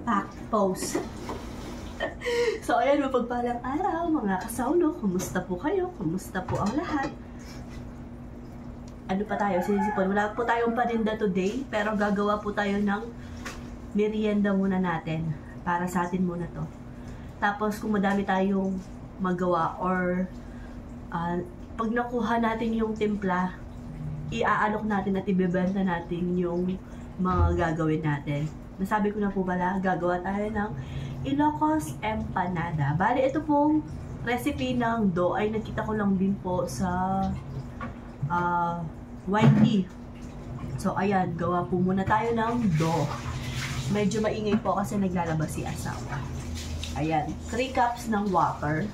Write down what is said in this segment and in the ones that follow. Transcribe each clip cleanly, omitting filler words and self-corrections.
Back pose. So, ayan, mapagpalang araw, mga kasaulo. Kumusta po kayo? Kumusta po ang lahat? Ano pa tayo? Sinisipon. Wala po tayong paninda today, pero gagawa po tayo ng merienda muna natin. Para sa atin muna to. Tapos, kung madami tayong magawa or pag nakuha natin yung timpla, iaalok natin at ibebenta natin yung mga gagawin natin. Nasabi ko na po pala, gagawa tayo ng Ilocos Empanada. Bali, ito pong recipe ng dough ay nakita ko lang din po sa YT. So, ayan, gawa po muna tayo ng dough. Medyo maingay po kasi naglalabas si asawa. Ayan, 3 cups ng water.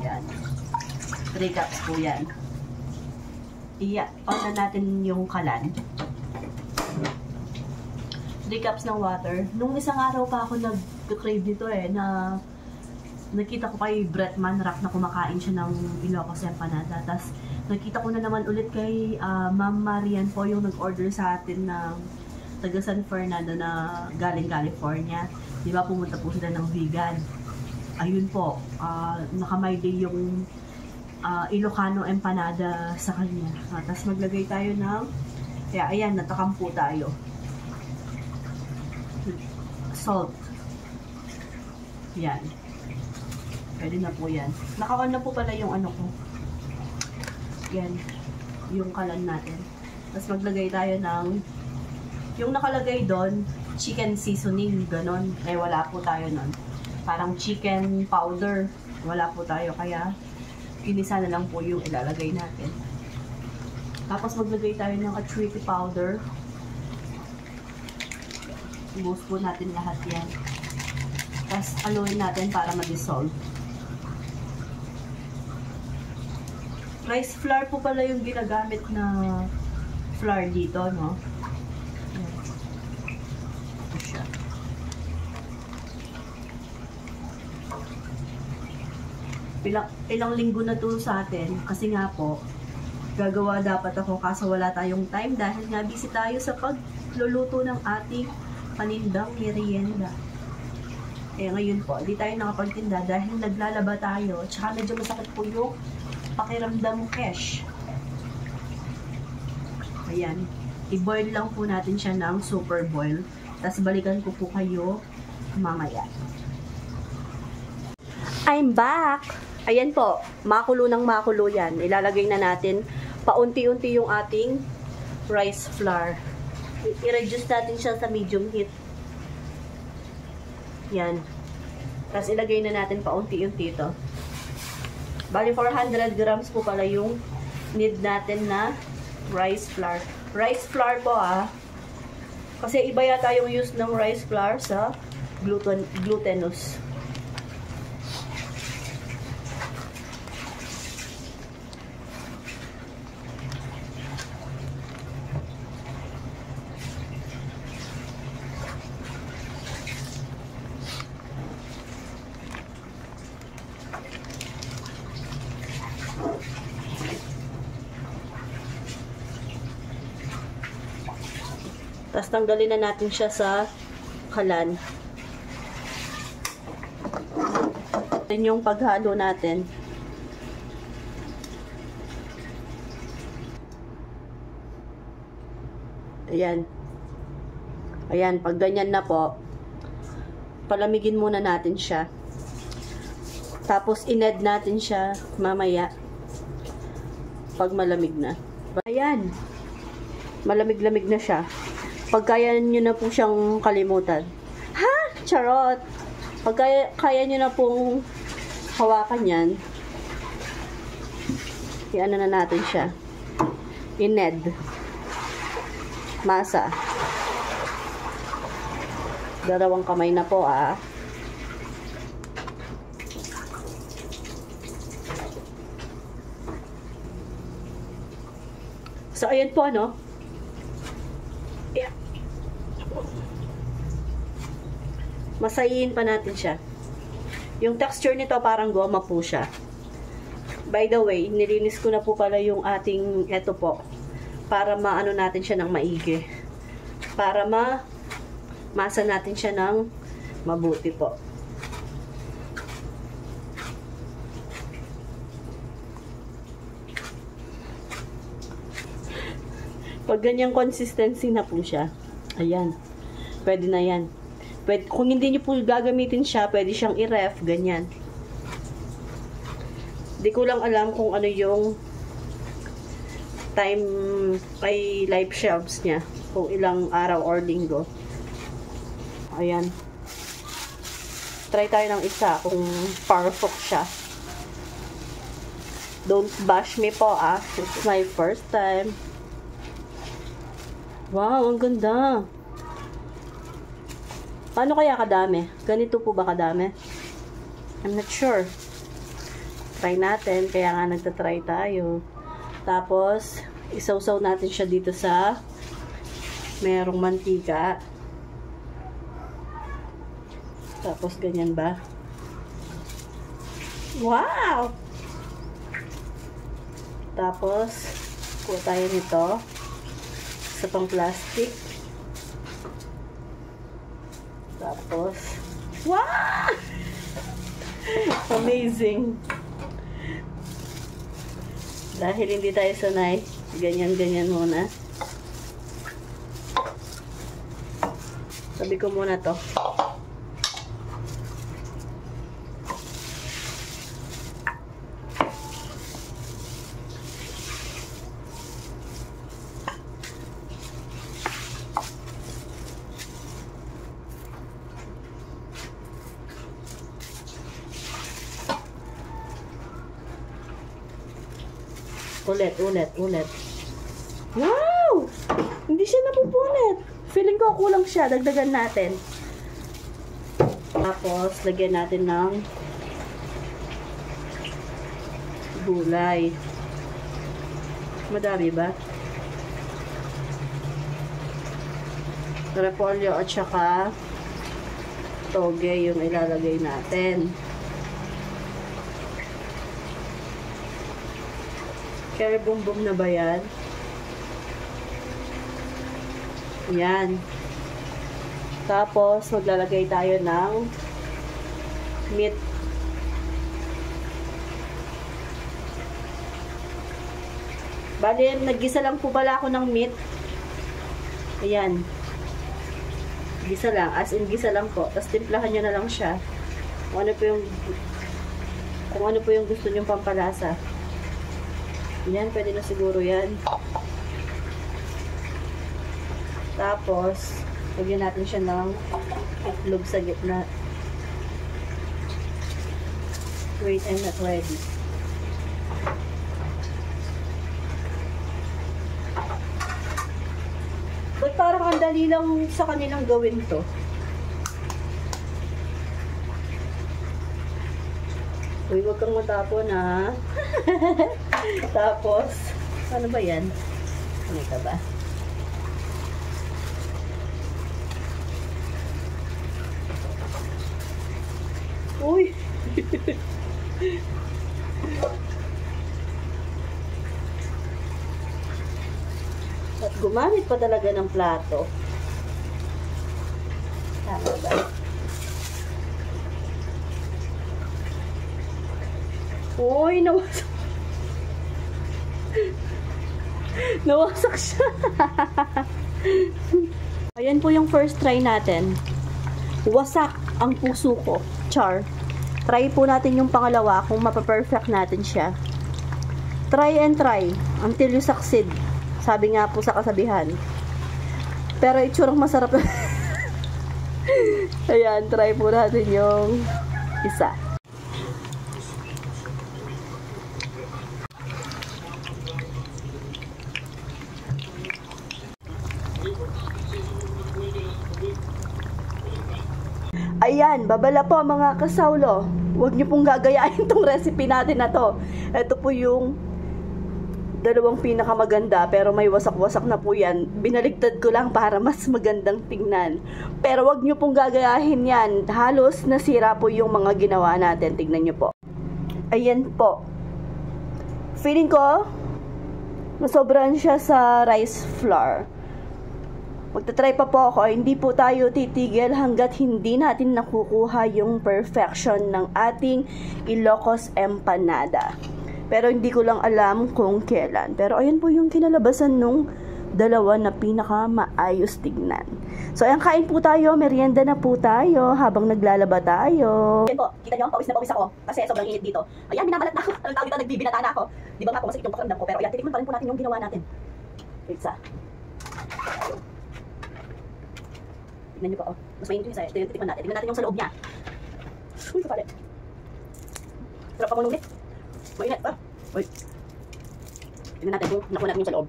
Ayan. 3 cups po yan. On na natin yung kalan. 3 cups ng water. Nung isang araw pa ako nag-crave dito na nakita ko kay Bretman Rock na kumakain siya ng Ilocos Empanada. Tapos nakita ko na naman ulit kay Ma'am Marian po yung nag-order sa atin ng taga San Fernando na galing California. Di ba pumunta po sila ng vegan. Ayun po, nakamay day yung Ilocano Empanada sa kanya. Tapos maglagay tayo ng, kaya ayan, natakam po tayo. Salt. Yan. Pwede na po yan. Nakawan na po pala yung ano ko. Yan. Yung kalan natin. Tapos maglagay tayo ng, yung nakalagay doon, chicken seasoning, ganon. Eh, wala po tayo nun. Parang chicken powder. Wala po tayo. Kaya, inisa na lang po yung ilalagay natin. Tapos maglagay tayo ng achuete powder. Ibuhos po natin lahat yan. Tapos haluin natin para ma-dissolve. Rice flour po pala yung ginagamit na flour dito, no? Ayan. Ito siya. Ilang linggo na to sa atin kasi nga po gagawa dapat ako kaso wala tayong time dahil nga busy tayo sa pagluluto ng ating panindang merienda. Eh ngayon po, hindi tayo nakapagtinda dahil naglalaba tayo. Tsaka medyo masakit po yung pakiramdam cash. Ayan. I-boil lang po natin siya ng super boil. Tapos balikan ko po kayo mamaya. I'm back! Ayan po, makulo ng makulo yan. Ilalagay na natin paunti-unti yung ating rice flour. I-reduce natin siya sa medium heat. Yan. Tapos ilagay na natin paunti-unti ito. Bali 400 grams po pala yung need natin na rice flour. Rice flour po kasi iba yata yung use ng rice flour sa glutinous. Tapos tanggalin na natin siya sa kalan. Ito yung paghalo natin. Ayan. Ayan, pag ganyan na po, palamigin muna natin siya. Tapos ined natin siya mamaya pag malamig na. Ayan. Malamig-lamig na siya. Pag kaya nyo na po siyang kalimutan. Ha? Charot! Pag kaya nyo na pong hawakan yan, i-ano na natin siya. Ined. Masa. Dalawang kamay na po So, ayan po, no? Yeah. Masayin pa natin siya. Yung texture nito parang goma po siya. By the way, nilinis ko na po pala yung ating eto po. Para maano natin siya ng maigi. Para masa natin siya ng mabuti po. Pag ganyang consistency na po siya, ayan, pwede na yan. Pwede, kung hindi nyo po gagamitin siya, pwede siyang i-ref, ganyan. Di ko lang alam kung ano yung time ay life shelves niya. Kung ilang araw or linggo. Ayan. Try tayo ng isa kung perfect siya. Don't bash me po It's my first time. Wow, ang ganda. Paano kaya kadami? Ganito po ba kadami? I'm not sure. Try natin. Kaya nga nagtatry tayo. Tapos, isawsaw natin siya dito sa merong mantika. Tapos, ganyan ba? Wow! Tapos, kuha tayo nito sa pang plastic. Tapos, wow! Amazing! Dahil hindi tayo sanay, ganyan-ganyan muna. Sabi ko muna to. Ulit. Wow! Hindi siya napupunit. Feeling ko kulang siya. Dagdagan natin. Tapos, lagyan natin ng gulay. Madami ba? Repolyo at saka toge yung ilalagay natin. Kaya bumbum na ba yan? Yan. Tapos, maglalagay tayo ng meat. Bali, naggisa lang po pala ako ng meat. Ayan. Gisa lang. As in, gisa lang po. Tapos, timplahan nyo na lang siya. Kung ano po yung gusto nyong pampalasa. Yan, pwede na siguro yan. Tapos, lagyan natin siya ng itlog sa gitna. Wait, I'm not ready. But parang ang dali lang sa kanilang gawin to. Uy, huwag kang matapon ha. Tapos, ano ba yan? Ano ka ba? Uy! At gumamit pa talaga ng plato. Tama ba? Uy, nawasak. Nawasak siya. Ayan po yung first try natin. Wasak ang puso ko. Char. Try po natin yung pangalawa kung mapaperfect natin siya. Try and try until you succeed. Sabi nga po sa kasabihan. Pero itsurang masarap. Ayan, try po natin yung isa. Ayan, babala po mga kasawlo. Huwag niyo pong gagayain tong recipe natin na to. Ito po yung dalawang pinakamaganda, pero may wasak-wasak na po yan. Binaligtad ko lang para mas magandang tingnan. Pero huwag niyo pong gagayahin yan. Halos nasira po yung mga ginawa natin. Tignan niyo po. Ayan po. Feeling ko, nasobran siya sa rice flour. Magta-try pa po ako, hindi po tayo titigil hanggat hindi natin nakukuha yung perfection ng ating Ilocos empanada. Pero hindi ko lang alam kung kailan. Pero ayun po yung kinalabasan nung dalawa na pinaka maayos tignan. So ayan, kain po tayo, merienda na po tayo habang naglalaba tayo. Ayan po, kita nyo, pawis na pawis ako kasi sobrang init dito. Ayan, minamalat na ako. Anong tawag dito, nagbibinata na ako. Di ba nga po, masakit yung pakiramdam ko. Pero ayan, titikman pa rin po natin yung ginawa natin. Pizza. Tignan nyo po, oh. Mas mainit yung isa. Ito yung titikman natin. Tignan natin yung sa loob niya. Uy, kapali. Sarap pa mo nung ulit. Mainit pa. Uy. Tignan natin kung nakuha natin yung sa loob.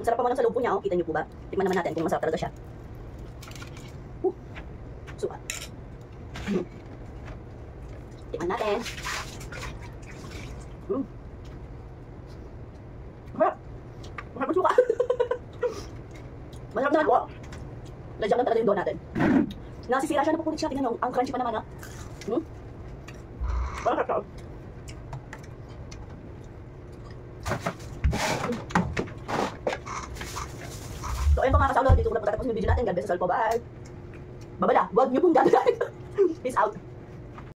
Ang sarap pa man ang sa loob po niya, oh. Kita nyo po ba? Tikman naman natin kung masarap talaga siya. Suka. Tikman natin. Masarap. Masarap ang suka. Masarap naman po. Ladyak lang talaga yung doon natin. Nasisira siya, napupulit siya. Tingnan nyo, ang crunchy pa naman, ha. Masarap siya. So ayun po mga kasawlo, dito ko na po tatapos yung video natin. God bless us all po. Bye! Babala, huwag niyo pong gagawin. Peace out!